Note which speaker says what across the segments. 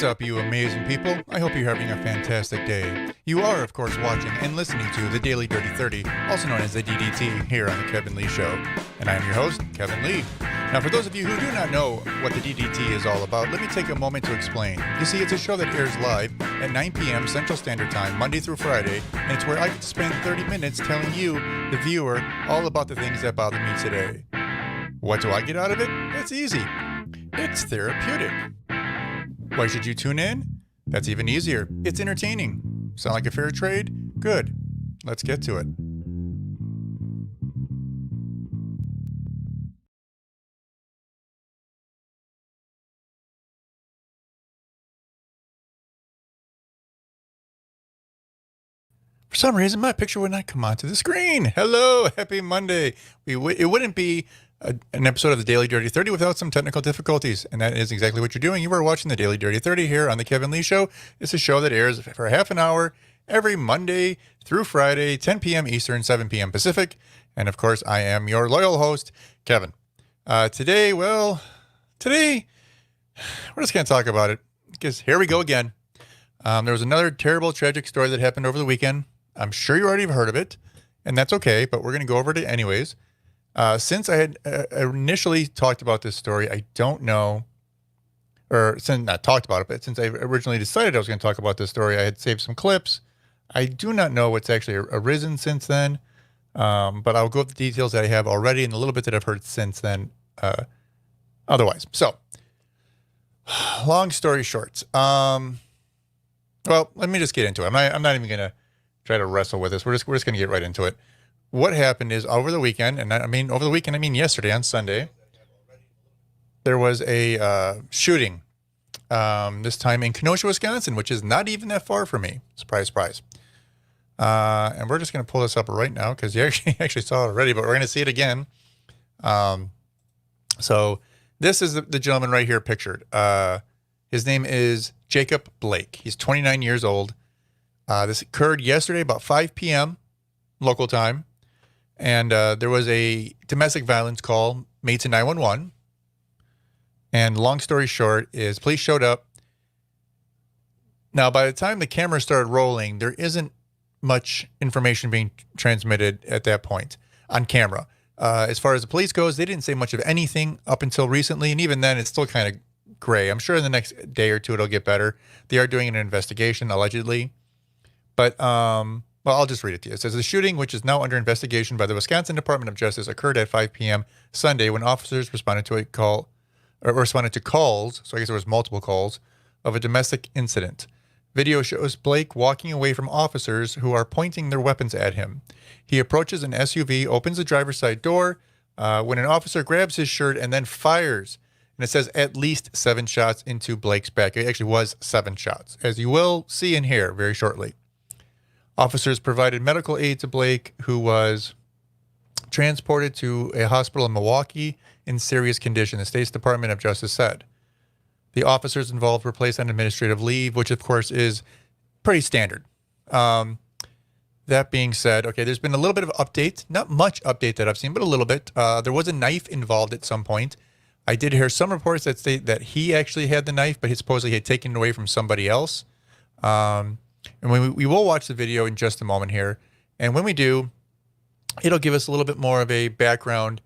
Speaker 1: What's up, you amazing people? I hope you're having a fantastic day. You are, of course, watching and listening to the Daily Dirty 30, also known as the DDT, here on The Kevin Lee Show. And I am your host, Kevin Lee. Now, for those of you who do not know what the DDT is all about, let me take a moment to explain. You see, it's a show that airs live at 9 p.m. Central Standard Time, Monday through Friday, and it's where I get to spend 30 minutes telling you, the viewer, all about the things that bother me today. What do I get out of it? It's easy. It's therapeutic. Why should you tune in? That's even easier. It's entertaining. Sound like a fair trade? Good. Let's get to it. For some reason, my picture would not come onto the screen. Hello, happy Monday. It wouldn't be an episode of the Daily Dirty 30 without some technical difficulties, and that is exactly what you're doing. You are watching the Daily Dirty 30 here on The Kevin Lee Show. It's a show that airs for half an hour every Monday through Friday, 10 p.m. Eastern, 7 p.m. Pacific. And of course, I am your loyal host, Kevin. Today, we're just going to talk about it because here we go again. There was another terrible, tragic story that happened over the weekend. I'm sure you already have heard of it, and that's okay, but we're going to go over it anyways. Since I had initially talked about this story, I don't know, or since not talked about it, but since I originally decided I was going to talk about this story, I had saved some clips. I do not know what's actually arisen since then, but I'll go over the details that I have already and a little bit that I've heard since then otherwise. So, long story short, well, let me just get into it. I'm not even going to try to wrestle with this. We're just going to get right into it. What happened is over the weekend, and I mean yesterday on Sunday, there was a shooting, this time in Kenosha, Wisconsin, which is not even that far from me. Surprise, surprise. And we're just going to pull this up right now because you actually saw it already, but we're going to see it again. So this is the gentleman right here pictured. His name is Jacob Blake. He's 29 years old. This occurred yesterday about 5 p.m. local time. And there was a domestic violence call made to 911. And long story short is police showed up. Now, by the time the camera started rolling, there isn't much information being transmitted at that point on camera. As far as the police goes, they didn't say much of anything up until recently. And even then, it's still kind of gray. I'm sure in the next day or two, it'll get better. They are doing an investigation, allegedly. But, well, I'll just read it to you. It says, the shooting, which is now under investigation by the Wisconsin Department of Justice, occurred at 5 p.m. Sunday when officers responded to calls, so I guess there was multiple calls, of a domestic incident. Video shows Blake walking away from officers who are pointing their weapons at him. He approaches an SUV, opens the driver's side door, when an officer grabs his shirt and then fires. And it says at least 7 shots into Blake's back. It actually was 7 shots, as you will see and hear very shortly. Officers provided medical aid to Blake, who was transported to a hospital in Milwaukee in serious condition, the State's Department of Justice said. The officers involved were placed on administrative leave, which, of course, is pretty standard. That being said, okay, there's been a little bit of update. Not much update that I've seen, but a little bit. There was a knife involved at some point. I did hear some reports that state that he actually had the knife, but he supposedly had taken it away from somebody else. And we will watch the video in just a moment here. And when we do, it'll give us a little bit more of a background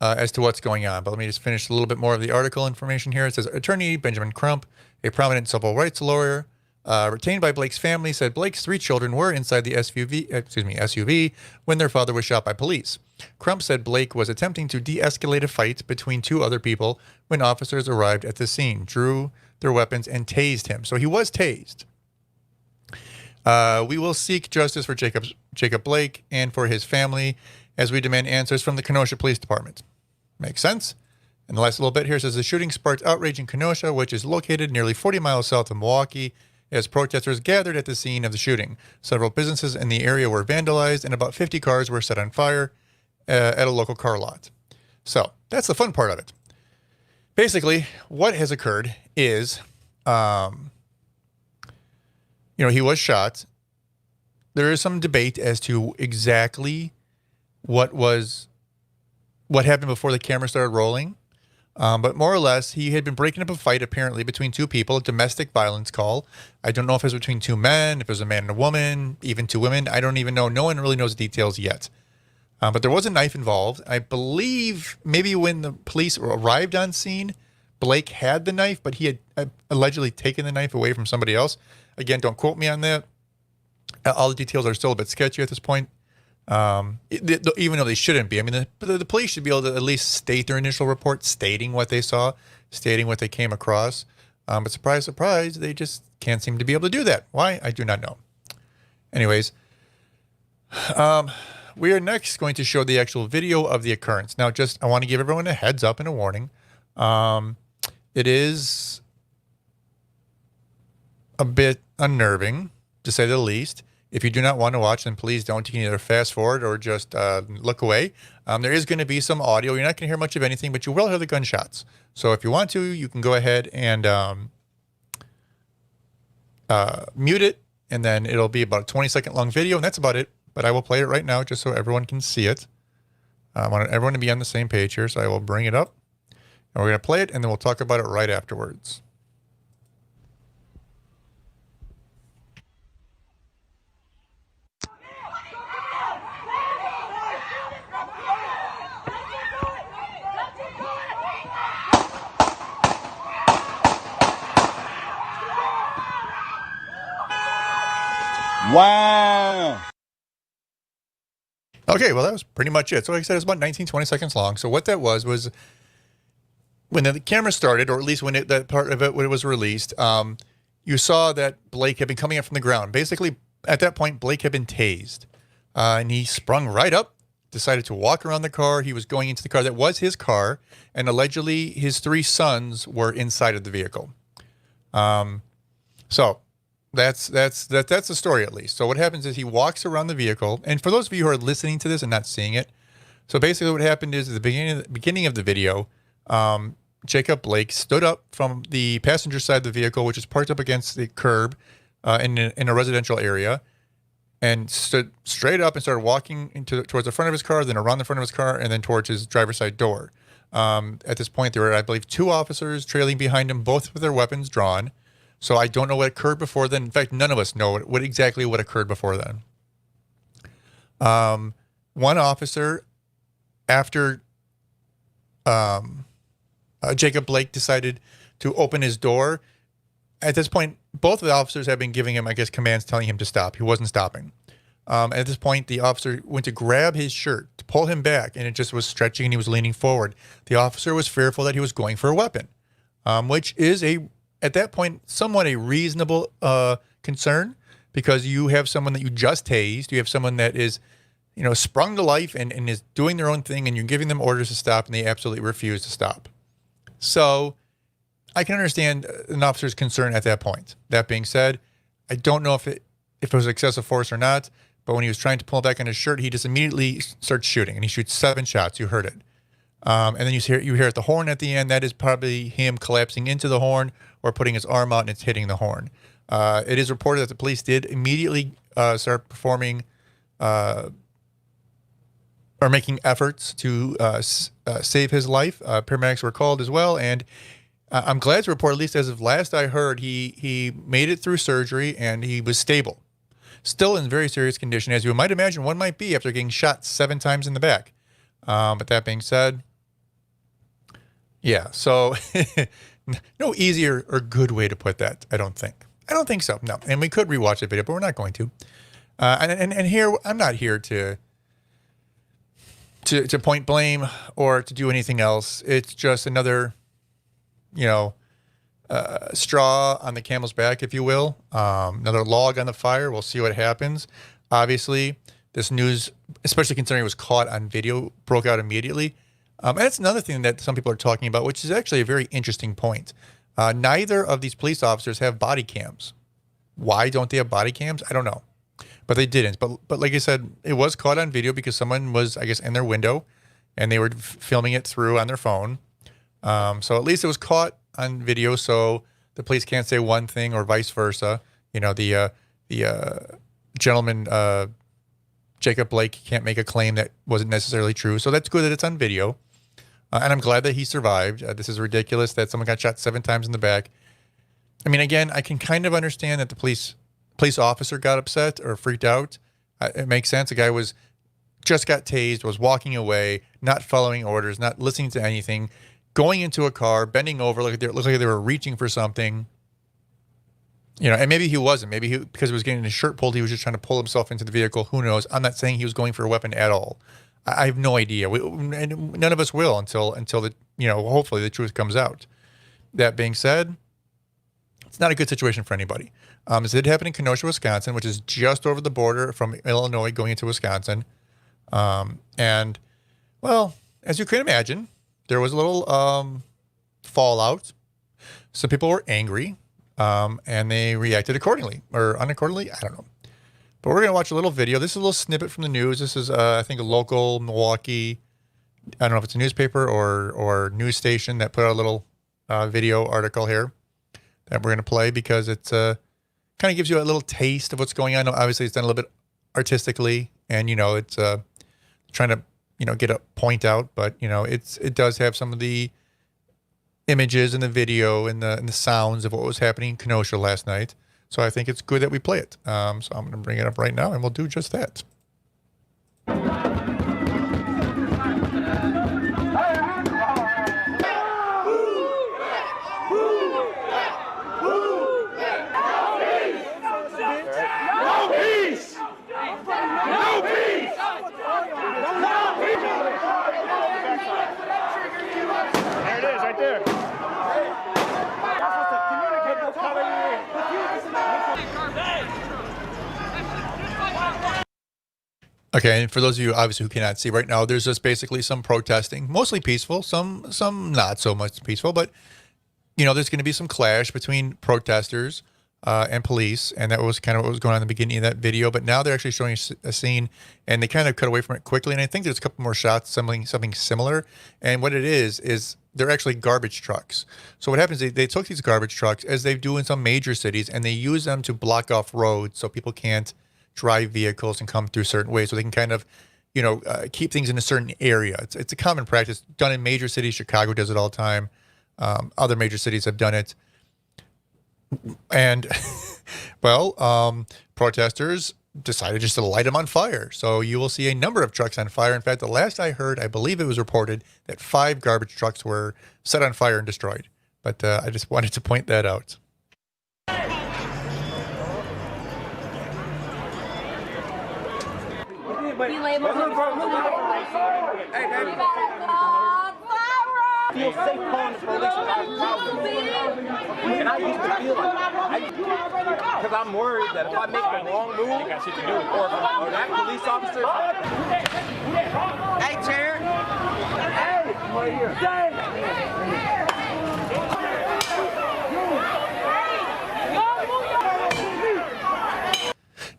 Speaker 1: as to what's going on. But let me just finish a little bit more of the article information here. It says, Attorney Benjamin Crump, a prominent civil rights lawyer, retained by Blake's family, said Blake's 3 children were inside the SUV when their father was shot by police. Crump said Blake was attempting to de-escalate a fight between 2 other people when officers arrived at the scene, drew their weapons, and tased him. So he was tased. We will seek justice for Jacob Blake and for his family as we demand answers from the Kenosha Police Department. Makes sense? And the last little bit here says the shooting sparked outrage in Kenosha, which is located nearly 40 miles south of Milwaukee, as protesters gathered at the scene of the shooting. Several businesses in the area were vandalized and about 50 cars were set on fire at a local car lot. So that's the fun part of it. Basically, what has occurred is, he was shot. There is some debate as to exactly what happened before the camera started rolling. But more or less, he had been breaking up a fight apparently between two people, a domestic violence call. I don't know if it was between two men, if it was a man and a woman, even two women. I don't even know. No one really knows the details yet. But there was a knife involved. I believe maybe when the police arrived on scene, Blake had the knife, but he had allegedly taken the knife away from somebody else. Again, don't quote me on that. All the details are still a bit sketchy at this point. Even though they shouldn't be. I mean, the police should be able to at least state their initial report, stating what they saw, stating what they came across. But surprise, surprise, they just can't seem to be able to do that. Why? I do not know. Anyways, we are next going to show the actual video of the occurrence. Now, I want to give everyone a heads up and a warning. It is a bit unnerving, to say the least. If you do not want to watch, then please don't. You can either fast forward or just look away. There is going to be some audio. You're not going to hear much of anything, but you will hear the gunshots. So if you want to, you can go ahead and mute it, and then it'll be about a 20-second long video, and that's about it. But I will play it right now just so everyone can see it. I want everyone to be on the same page here, so I will bring it up. And we're going to play it, and then we'll talk about it right afterwards.
Speaker 2: Wow.
Speaker 1: Okay, well, that was pretty much it. So like I said, it's about 19, 20 seconds long. So what that was when the camera started, or at least when that part of it, when it was released, you saw that Blake had been coming up from the ground. Basically, at that point, Blake had been tased. And he sprung right up, decided to walk around the car. He was going into the car. That was his car. And allegedly, his 3 sons were inside of the vehicle. So that's the story, at least. So what happens is he walks around the vehicle. And for those of you who are listening to this and not seeing it, so basically what happened is at the beginning of the video, Jacob Blake stood up from the passenger side of the vehicle, which is parked up against the curb in a residential area, and stood straight up and started walking towards the front of his car, then around the front of his car, and then towards his driver's side door. At this point, there were, I believe, 2 officers trailing behind him, both with their weapons drawn. So I don't know what occurred before then. In fact, none of us know what exactly occurred before then. One officer, after Jacob Blake decided to open his door, at this point, both of the officers had been giving him, I guess, commands telling him to stop. He wasn't stopping. At this point, the officer went to grab his shirt to pull him back, and it just was stretching, and he was leaning forward. The officer was fearful that he was going for a weapon, which is at that point, somewhat a reasonable concern, because you have someone that you just tased. You have someone that is, sprung to life and is doing their own thing, and you're giving them orders to stop, and they absolutely refuse to stop. So I can understand an officer's concern at that point. That being said, I don't know if it was excessive force or not, but when he was trying to pull back on his shirt, he just immediately starts shooting, and he shoots 7 shots. You heard it. And then you hear the horn at the end. That is probably him collapsing into the horn or putting his arm out and it's hitting the horn. It is reported that the police did immediately start performing or making efforts to save his life. Paramedics were called as well, and I'm glad to report, at least as of last I heard, he made it through surgery and he was stable. Still in very serious condition, as you might imagine one might be after getting shot 7 times in the back. But that being said, yeah, so no easier or good way to put that, I don't think. I don't think so, no. And we could rewatch the video, but we're not going to. And here, I'm not here to point blame or to do anything else. It's just another, straw on the camel's back, if you will. Another log on the fire. We'll see what happens. Obviously, this news, especially considering it was caught on video, broke out immediately. And it's another thing that some people are talking about, which is actually a very interesting point. Neither of these police officers have body cams. Why don't they have body cams? I don't know. But they didn't. But like I said, it was caught on video because someone was, I guess, in their window and they were filming it through on their phone. So at least it was caught on video, so the police can't say one thing or vice versa. The gentleman, Jacob Blake, can't make a claim that wasn't necessarily true. So that's good that it's on video. And I'm glad that he survived. This is ridiculous that someone got shot 7 times in the back. I mean, again, I can kind of understand that the police officer got upset or freaked out. It makes sense. The guy just got tased, was walking away, not following orders, not listening to anything, going into a car, bending over, looked like they were reaching for something. And maybe he wasn't. Maybe because he was getting his shirt pulled, he was just trying to pull himself into the vehicle. Who knows? I'm not saying he was going for a weapon at all. I have no idea. And none of us will until the hopefully the truth comes out. That being said, it's not a good situation for anybody. This did happen in Kenosha, Wisconsin, which is just over the border from Illinois going into Wisconsin. And well, as you can imagine, there was a little fallout. Some people were angry, and they reacted accordingly or unaccordingly. I don't know. But we're going to watch a little video. This is a little snippet from the news. This is, I think, a local Milwaukee, I don't know if it's a newspaper or news station that put out a little video article here that we're going to play because it's kind of gives you a little taste of what's going on. Obviously, it's done a little bit artistically, and, it's trying to, get a point out. But, it does have some of the images in the video and the sounds of what was happening in Kenosha last night. So I think it's good that we play it. So I'm going to bring it up right now, and we'll do just that. Okay, and for those of you obviously who cannot see right now, there's just basically some protesting, mostly peaceful, some not so much peaceful, but there's going to be some clash between protesters and police, and that was kind of what was going on in the beginning of that video. But now they're actually showing a scene, and they kind of cut away from it quickly. And I think there's a couple more shots, something similar. And what it is they're actually garbage trucks. So what happens is they took these garbage trucks, as they do in some major cities, and they use them to block off roads so people can't drive vehicles and come through certain ways, so they can kind of, keep things in a certain area. It's a common practice done in major cities. Chicago does it all the time. Other major cities have done it. And, protesters decided just to light them on fire. So you will see a number of trucks on fire. In fact, the last I heard, I believe it was reported that 5 garbage trucks were set on fire and destroyed. But I just wanted to point that out.
Speaker 2: You labeled him. Hey, baby. Feel safe calling the police. And I used to feel like, because I'm worried that if I make the wrong move, or that police officer. Hey, chair. Hey, right here.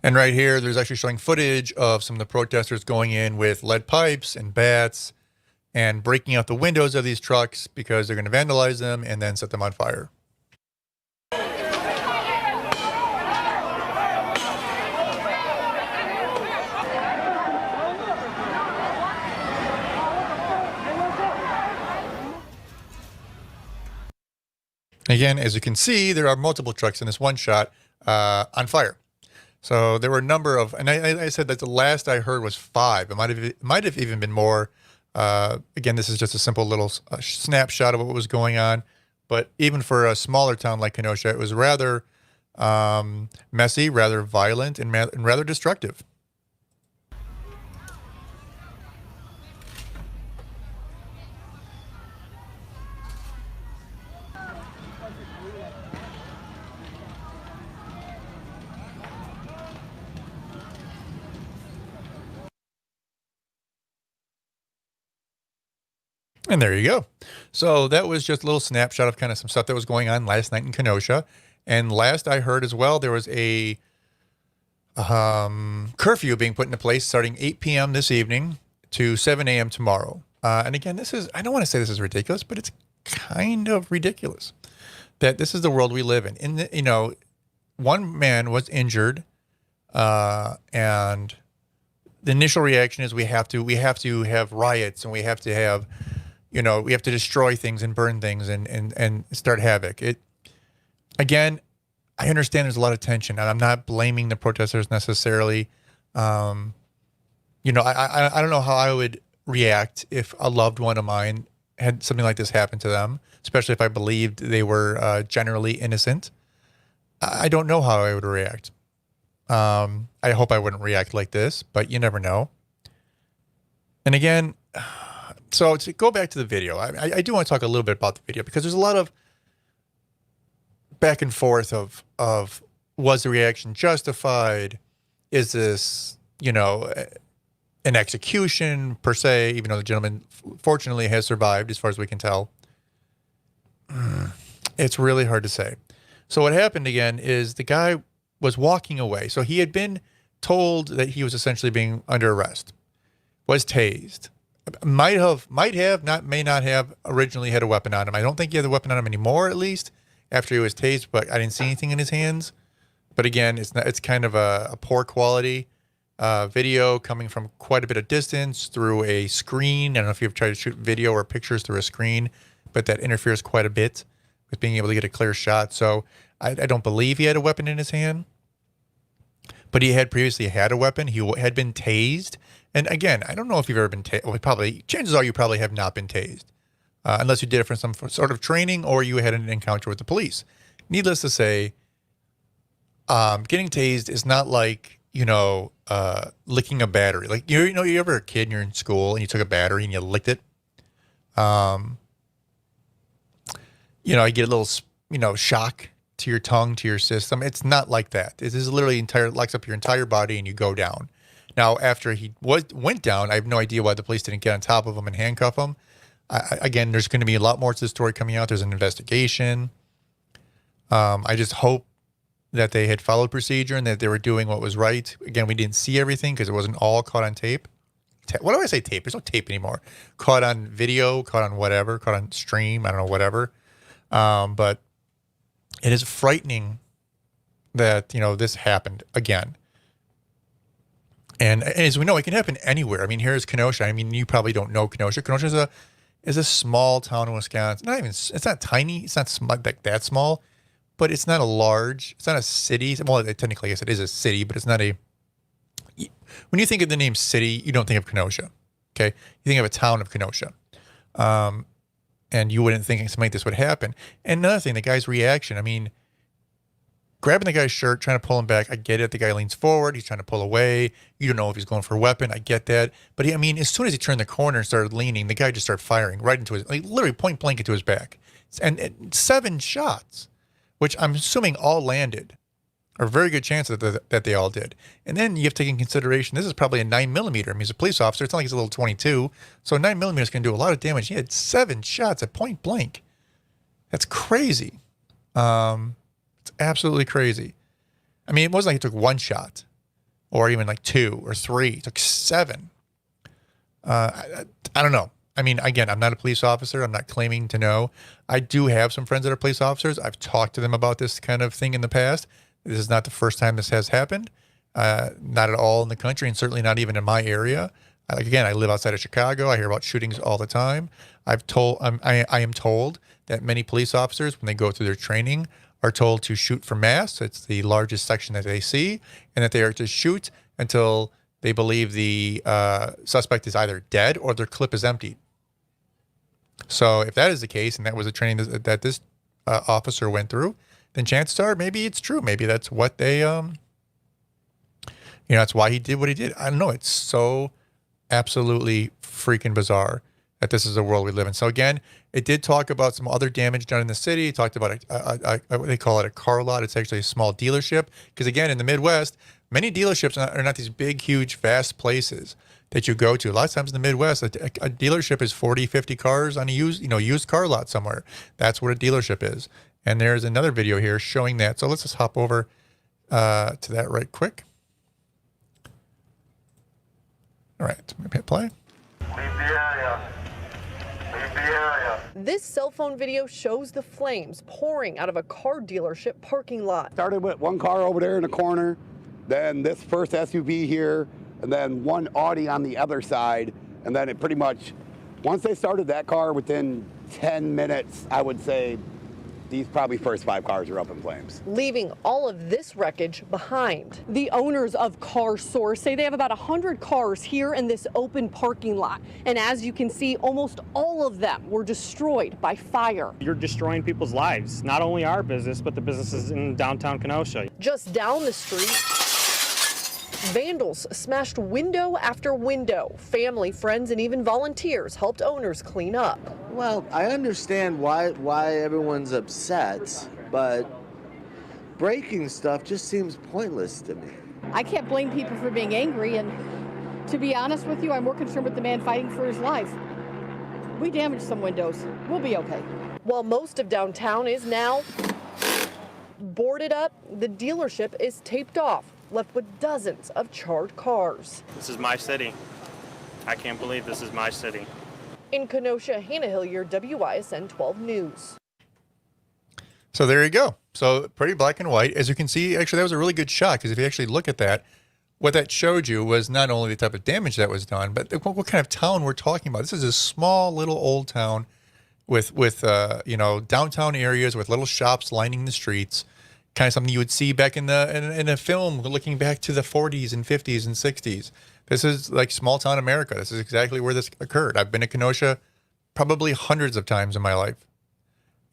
Speaker 1: And right here, there's actually showing footage of some of the protesters going in with lead pipes and bats and breaking out the windows of these trucks because they're going to vandalize them and then set them on fire. Again, as you can see, there are multiple trucks in this one shot on fire. So there were a number of, and I said that the last I heard was 5. It might have even been more. Again, this is just a simple little snapshot of what was going on. But even for a smaller town like Kenosha, it was rather messy, rather violent, and rather destructive. And there you go. So that was just a little snapshot of kind of some stuff that was going on last night in Kenosha. And last I heard as well, there was a curfew being put into place starting 8 p.m. this evening to 7 a.m. tomorrow. And again, I don't want to say this is ridiculous, but it's kind of ridiculous that this is the world we live in. One man was injured, and the initial reaction is we have to have riots, and we have to have you know, we have to destroy things and burn things and start havoc. Again, I understand there's a lot of tension, and I'm not blaming the protesters necessarily. You know, I don't know how I would react if a loved one of mine had something like this happen to them, especially if I believed they were generally innocent. I don't know how I would react. I hope I wouldn't react like this, but you never know. And again, so to go back to the video, I do want to talk a little bit about the video because there's a lot of back and forth of was the reaction justified? Is this, you know, an execution per se, even though the gentleman fortunately has survived as far as we can tell? It's really hard to say. So what happened again is the guy was walking away. So he had been told that he was essentially being under arrest, was tased, may not have originally had a weapon on him. I don't think he had the weapon on him anymore, at least after he was tased, but I didn't see anything in his hands. But again, it's kind of a poor quality video coming from quite a bit of distance through a screen. I don't know if you've tried to shoot video or pictures through a screen, but that interferes quite a bit with being able to get a clear shot. So I don't believe he had a weapon in his hand, but he had previously had a weapon. He had been tased. And again, I don't know if you've ever been tased. Well, chances are you probably have not been tased, unless you did it for some sort of training or you had an encounter with the police. Needless to say, getting tased is not like, you know, licking a battery. Like, you know, you ever a kid and you're in school and you took a battery and you licked it. You know, you get a little, you know, shock to your tongue, to your system. It's not like that. It is literally locks up your entire body and you go down. Now, after he went down, I have no idea why the police didn't get on top of him and handcuff him. Again, there's going to be a lot more to the story coming out. There's an investigation. I just hope that they had followed procedure and that they were doing what was right. Again, we didn't see everything because it wasn't all caught on tape. What do I say tape? There's no tape anymore. Caught on video, caught on whatever, caught on stream, I don't know, whatever. But it is frightening that, you know, this happened again. And as we know, it can happen anywhere. I mean, here's Kenosha. I mean, you probably don't know Kenosha. Kenosha is a small town in Wisconsin. It's not tiny. It's not like that small, but it's not it's not a city. Well, technically, yes, it is a city, but it's not a, when you think of the name city, you don't think of Kenosha. Okay. You think of a town of Kenosha. And you wouldn't think something like this would happen. And another thing, the guy's reaction, I mean, grabbing the guy's shirt, trying to pull him back. I get it. The guy leans forward. He's trying to pull away. You don't know if he's going for a weapon. I get that. But I mean, as soon as he turned the corner and started leaning, the guy just started firing right into his, like, literally point blank into his back. And 7 shots, which I'm assuming all landed, or a very good chance that they all did. And then you have to take in consideration, this is probably a 9mm. I mean, he's a police officer. It's not like he's a little 22. So 9mm can do a lot of damage. He had 7 shots at point blank. That's crazy. It's absolutely crazy. I mean, it wasn't like he took 1 shot or even like 2 or 3. He took 7. I don't know. I mean, again, I'm not a police officer. I'm not claiming to know. I do have some friends that are police officers. I've talked to them about this kind of thing in the past. This is not the first time this has happened. Not at all in the country, and certainly not even in my area. Again, I live outside of Chicago. I hear about shootings all the time. I am told that many police officers, when they go through their training, are told to shoot for mass. It's the largest section that they see, and that they are to shoot until they believe the suspect is either dead or their clip is emptied. So if that is the case, and that was a training that this officer went through, then chances are maybe it's true. Maybe that's what they, that's why he did what he did. I don't know. It's so absolutely freaking bizarre that this is the world we live in. So again, it did talk about some other damage done in the city. It talked about what they call it, a car lot. It's actually a small dealership. Because again, in the Midwest, many dealerships are not these big, huge, vast places that you go to. A lot of times in the Midwest, a dealership is 40, 50 cars on a used car lot somewhere. That's what a dealership is. And there's another video here showing that. So let's just hop over to that right quick. All right, I'm gonna hit play.
Speaker 3: Leave the area. Leave the area.
Speaker 4: This cell phone video shows the flames pouring out of a car dealership parking lot.
Speaker 5: Started with 1 car over there in the corner, then this first SUV here, and then 1 Audi on the other side, and then it pretty much Once they started that car, within 10 minutes, I would say these probably first 5 cars are up in flames.
Speaker 4: Leaving all of this wreckage behind. The owners of Car Source say they have about 100 cars here in this open parking lot. And as you can see, almost all of them were destroyed by fire.
Speaker 6: You're destroying people's lives, not only our business, but the businesses in downtown Kenosha.
Speaker 4: Just down the street, vandals smashed window after window. Family, friends, and even volunteers helped owners clean up.
Speaker 7: Well, I understand why everyone's upset, but breaking stuff just seems pointless to me.
Speaker 8: I can't blame people for being angry, and to be honest with you, I'm more concerned with the man fighting for his life. We damaged some windows. We'll be okay.
Speaker 4: While most of downtown is now boarded up, the dealership is taped off, left with dozens of charred cars.
Speaker 6: This is my city. I can't believe this is my city.
Speaker 4: In Kenosha, Hannah Hilliard, WISN 12 News.
Speaker 1: So there you go. So pretty black and white. As you can see, actually, that was a really good shot, because if you actually look at that, what that showed you was not only the type of damage that was done, but what kind of town we're talking about. This is a small little old town with downtown areas with little shops lining the streets. Kind of something you would see back in a film looking back to the 40s and 50s and 60s. This is like small town America. This is exactly where this occurred. I've been to Kenosha probably hundreds of times in my life.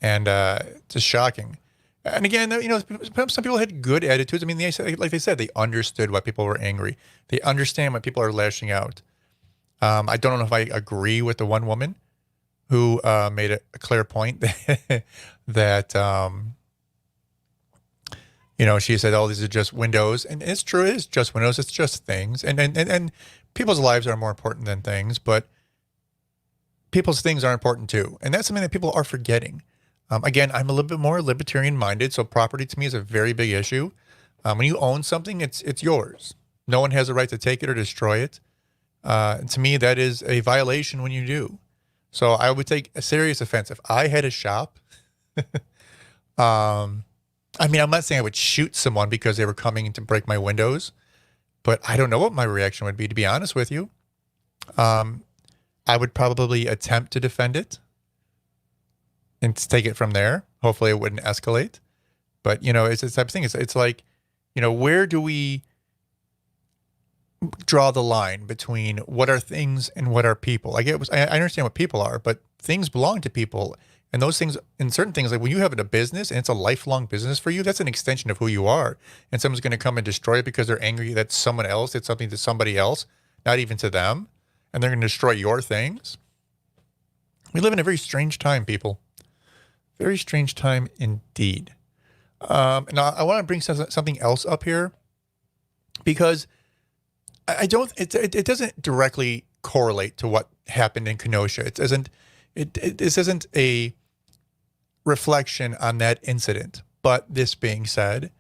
Speaker 1: And it's just shocking. And again, some people had good attitudes. I mean, like they said, they understood why people were angry. They understand why people are lashing out. I don't know if I agree with the one woman who made a clear point that she said, "Oh, these are just windows," and it's true. It is just windows. It's just things, and people's lives are more important than things, but people's things are important too, and that's something that people are forgetting. Again, I'm a little bit more libertarian minded, so property to me is a very big issue. When you own something, it's yours. No one has a right to take it or destroy it. And to me, that is a violation when you do. So I would take a serious offense if I had a shop. I mean, I'm not saying I would shoot someone because they were coming to break my windows, but I don't know what my reaction would be, to be honest with you. I would probably attempt to defend it and take it from there. Hopefully it wouldn't escalate. But, it's this type of thing. It's like, where do we draw the line between what are things and what are people? I understand what people are, but things belong to people. And those things, in certain things, like when you have a business and it's a lifelong business for you, that's an extension of who you are. And someone's going to come and destroy it because they're angry that someone else did something to somebody else, not even to them. And they're going to destroy your things. We live in a very strange time, people. Very strange time indeed. And I want to bring something else up here, because it doesn't directly correlate to what happened in Kenosha. This isn't a reflection on that incident. But this being said,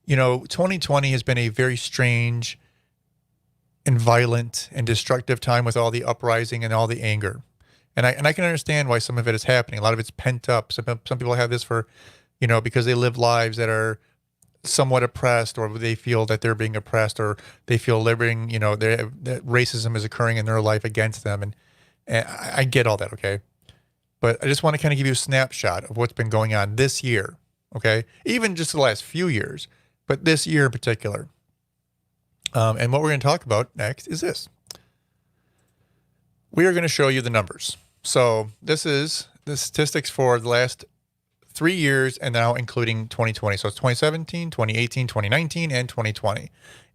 Speaker 1: 2020 has been a very strange and violent and destructive time with all the uprising and all the anger. And I can understand why some of it is happening. A lot of it's pent up. Some people have this for, because they live lives that are somewhat oppressed, or they feel that they're being oppressed, or they feel that racism is occurring in their life against them. And I get all that, okay? But I just want to kind of give you a snapshot of what's been going on this year, okay? Even just the last few years, but this year in particular. And what we're going to talk about next is this. We are going to show you the numbers. So this is the statistics for the last 3 years, and now including 2020. So it's 2017, 2018, 2019, and 2020.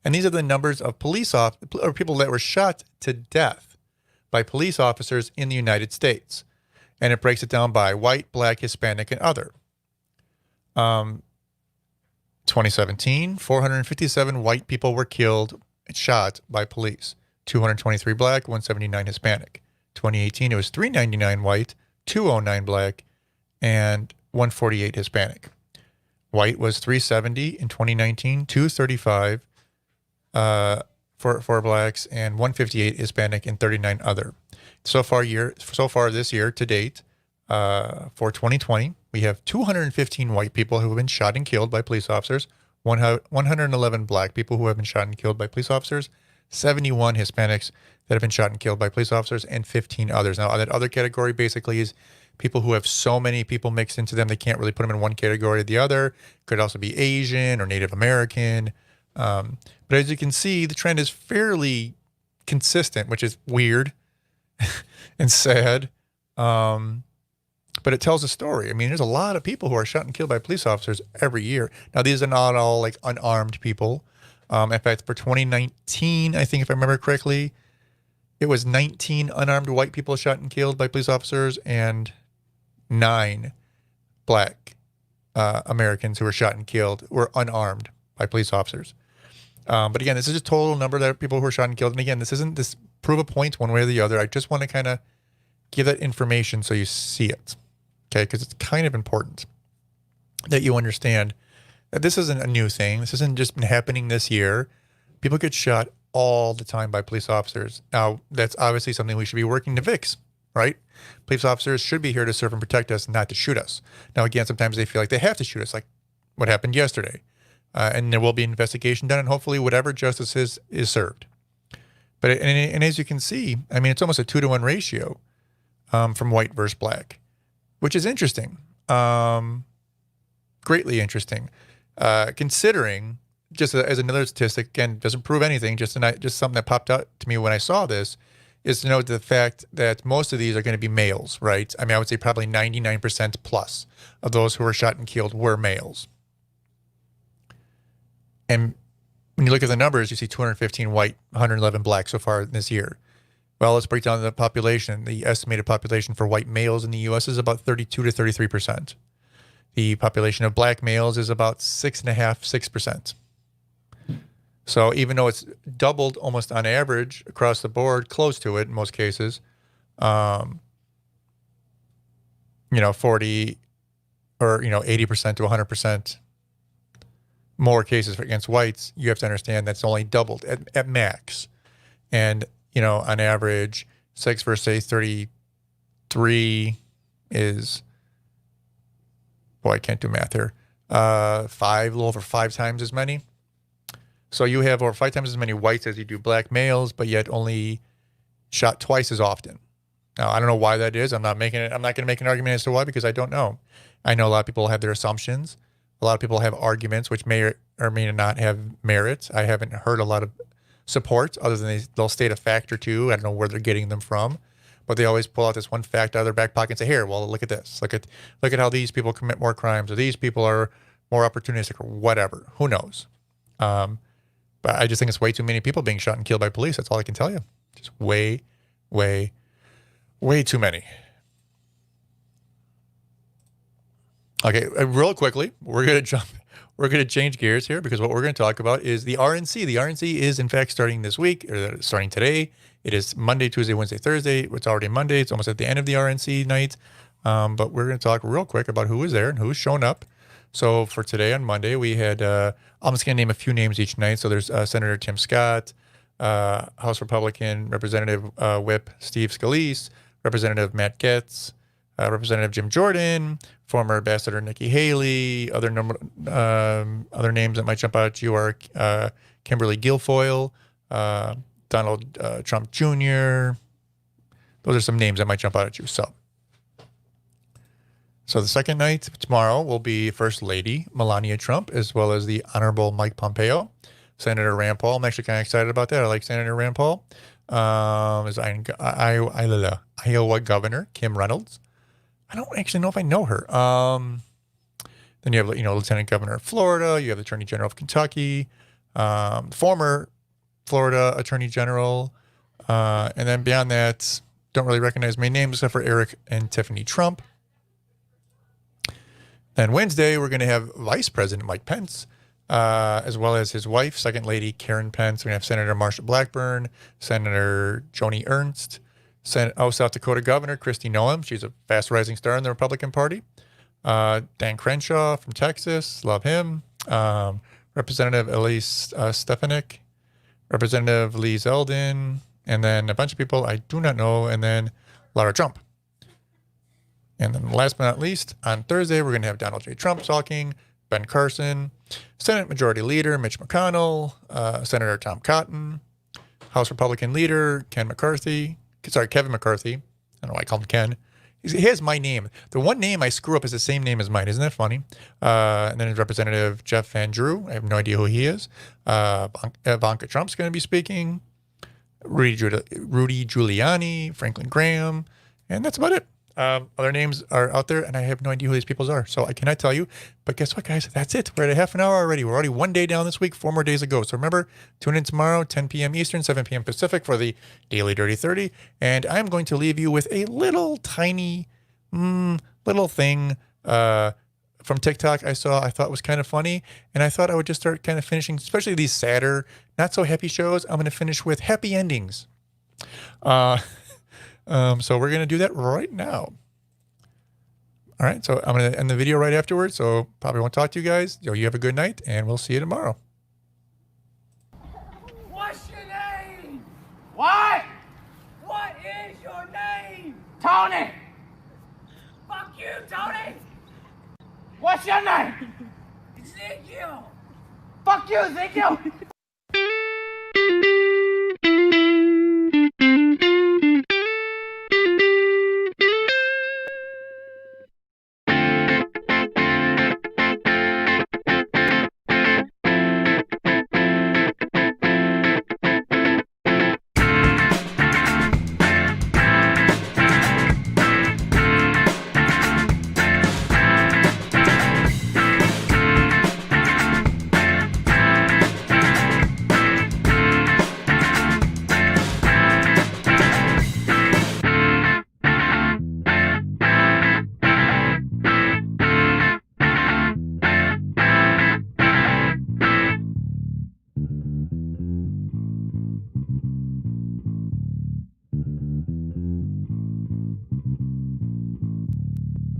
Speaker 1: And these are the numbers of people that were shot to death by police officers in the United States. And it breaks it down by white, black, Hispanic, and other. 2017, 457 white people were killed and shot by police. 223 black, 179 Hispanic. 2018, it was 399 white, 209 black, and 148 Hispanic. White was 370 in 2019, 235 for blacks, and 158 Hispanic, and 39 other. So far this year to date, for 2020, we have 215 white people who have been shot and killed by police officers, 111 black people who have been shot and killed by police officers, 71 Hispanics that have been shot and killed by police officers, and 15 others. Now, that other category basically is people who have so many people mixed into them, they can't really put them in one category or the other. Could also be Asian or Native American. But as you can see, the trend is fairly consistent, which is weird and sad. But it tells a story. I mean, there's a lot of people who are shot and killed by police officers every year. Now, these are not all like unarmed people. In fact, for 2019, I think if I remember correctly, it was 19 unarmed white people shot and killed by police officers and 9 black Americans who were shot and killed were unarmed by police officers. But again, this is a total number of people who were shot and killed. And again, this isn't this prove a point one way or the other. I just want to kind of give that information so you see it. Okay, because it's kind of important that you understand that this isn't a new thing. This isn't just been happening this year. People get shot all the time by police officers. Now, that's obviously something we should be working to fix, right? Police officers should be here to serve and protect us, not to shoot us. Now, again, sometimes they feel like they have to shoot us, like what happened yesterday. And there will be an investigation done, and hopefully whatever justice is served. But and as you can see, I mean, it's almost a 2-to-1 ratio from white versus black, which is interesting, greatly interesting, considering, just as another statistic, again, doesn't prove anything, just something that popped out to me when I saw this, is to note the fact that most of these are going to be males, right? I mean, I would say probably 99% plus of those who were shot and killed were males. And when you look at the numbers, you see 215 white, 111 black so far this year. Well, let's break down the population. The estimated population for white males in the U.S. is about 32 to 33%. The population of black males is about 6.5%. So even though it's doubled almost on average across the board, close to it in most cases, 40 or 80% to 100% more cases against whites, you have to understand that's only doubled at max. And on average, 6 versus say 33 is, boy, I can't do math here. 5, a little over 5 times as many. So you have over 5 times as many whites as you do black males, but yet only shot twice as often. Now, I don't know why that is. I'm not going to make an argument as to why, because I don't know. I know a lot of people have their assumptions. A lot of people have arguments which may or may not have merit. I haven't heard a lot of support other than they'll state a fact or two. I don't know where they're getting them from, but they always pull out this one fact out of their back pocket and say, here, well, look at this. Look at how these people commit more crimes, or these people are more opportunistic, or whatever. Who knows? But I just think it's way too many people being shot and killed by police. That's all I can tell you. Just way, way, way too many. Okay, real quickly, we're going to change gears here, because what we're going to talk about is the RNC. The RNC is, in fact, starting this week, or starting today. It is Monday, Tuesday, Wednesday, Thursday. It's already Monday. It's almost at the end of the RNC night. But we're going to talk real quick about who was there and who's shown up. So for today on Monday, we had, I'm just going to name a few names each night. So there's Senator Tim Scott, House Republican Representative Whip Steve Scalise, Representative Matt Gaetz, Representative Jim Jordan, former Ambassador Nikki Haley. Other names that might jump out at you are Kimberly Guilfoyle, Donald Trump Jr. Those are some names that might jump out at you. So the second night, tomorrow, will be First Lady Melania Trump, as well as the Honorable Mike Pompeo, Senator Rand Paul. I'm actually kind of excited about that. I like Senator Rand Paul. Is Iowa Governor Kim Reynolds. I don't actually know if I know her. Then you have, Lieutenant Governor of Florida. You have the Attorney General of Kentucky, former Florida Attorney General. And then beyond that, don't really recognize many names except for Eric and Tiffany Trump. Then Wednesday, we're going to have Vice President Mike Pence, as well as his wife, Second Lady Karen Pence. We're going to have Senator Marsha Blackburn, Senator Joni Ernst, South Dakota Governor Kristi Noem. She's a fast rising star in the Republican Party. Dan Crenshaw from Texas. Love him. Representative Elise Stefanik. Representative Lee Zeldin. And then a bunch of people I do not know. And then Lara Trump. And then last but not least, on Thursday, we're going to have Donald J. Trump talking, Ben Carson, Senate Majority Leader Mitch McConnell, Senator Tom Cotton, House Republican leader Kevin McCarthy. I don't know why I called him Ken. He has my name. The one name I screw up is the same name as mine. Isn't that funny? And then Representative Jeff Van Drew. I have no idea who he is. Ivanka Trump's going to be speaking. Rudy Giuliani, Franklin Graham, and that's about it. Other names are out there, and I have no idea who these people are, so I cannot tell you. But guess what, guys? That's it. We're at a half an hour already. We're already one day down this week, 4 more days to go. So remember, tune in tomorrow, 10 p.m. Eastern, 7 p.m. Pacific for the Daily Dirty 30. And I'm going to leave you with a little tiny little thing from TikTok I thought was kind of funny. And I thought I would just start kind of finishing, especially these sadder, not so happy shows. I'm going to finish with happy endings. So we're going to do that right now. All right. So I'm going to end the video right afterwards. So probably won't talk to you guys. You have a good night, and we'll see you tomorrow.
Speaker 2: What's your name? What? What is your name? Tony. Fuck you, Tony. What's your name? Ezekiel. Fuck you, Ezekiel.